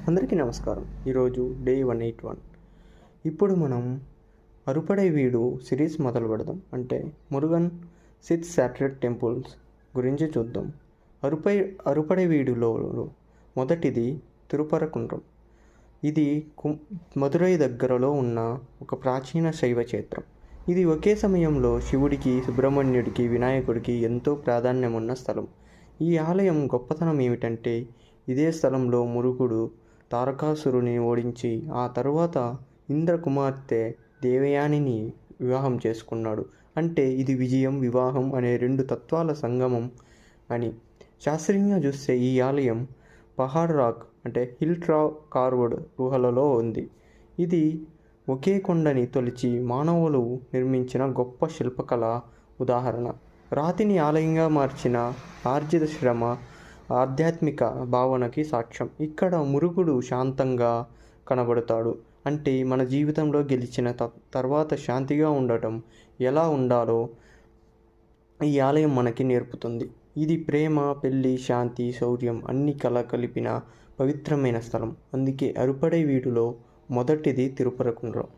అందరికీ నమస్కారం. ఈరోజు డే 181. ఇప్పుడు మనం అరుపడైవీడు సిరీస్ మొదలు పెడదాం. అంటే మురుగన్ 6 సాక్రెడ్ టెంపుల్స్ గురించి చూద్దాం. అరుపడైవీడులో మొదటిది తిరుపరకుండ్రం. ఇది మదురై దగ్గరలో ఉన్న ఒక ప్రాచీన శైవ క్షేత్రం. ఇది ఒకే సమయంలో శివుడికి, సుబ్రహ్మణ్యుడికి, వినాయకుడికి ఎంతో ప్రాధాన్యమున్న స్థలం. ఈ ఆలయం గొప్పతనం ఏమిటంటే, ఇదే స్థలంలో మురుగుడు తారకాసురుని ఓడించి ఆ తరువాత ఇంద్ర కుమార్తె దేవయానిని వివాహం చేసుకున్నాడు. అంటే ఇది విజయం, వివాహం అనే రెండు తత్వాల సంగమం అని. శాస్త్రీయంగా చూస్తే ఈ ఆలయం పహాడ్ రాక్ అంటే హిల్ కార్వ్డ్ గుహలలో ఉంది. ఇది ఒకే కొండని తొలిచి మానవులు నిర్మించిన గొప్ప శిల్పకళ ఉదాహరణ. రాతిని ఆలయంగా మార్చిన ఆర్జిత శ్రమ ఆధ్యాత్మిక భావనకి సాక్ష్యం. ఇక్కడ మురుగుడు శాంతంగా కనబడతాడు. అంటే మన జీవితంలో గెలిచిన తర్వాత శాంతిగా ఉండటం ఎలా ఉండాలో ఈ ఆలయం మనకి నేర్పుతుంది. ఇది ప్రేమ, పెళ్ళి, శాంతి, శౌర్యం అన్ని కలిపిన పవిత్రమైన స్థలం. అందుకే అరుపడైవీడులో మొదటిది తిరుపరకుండ్రం.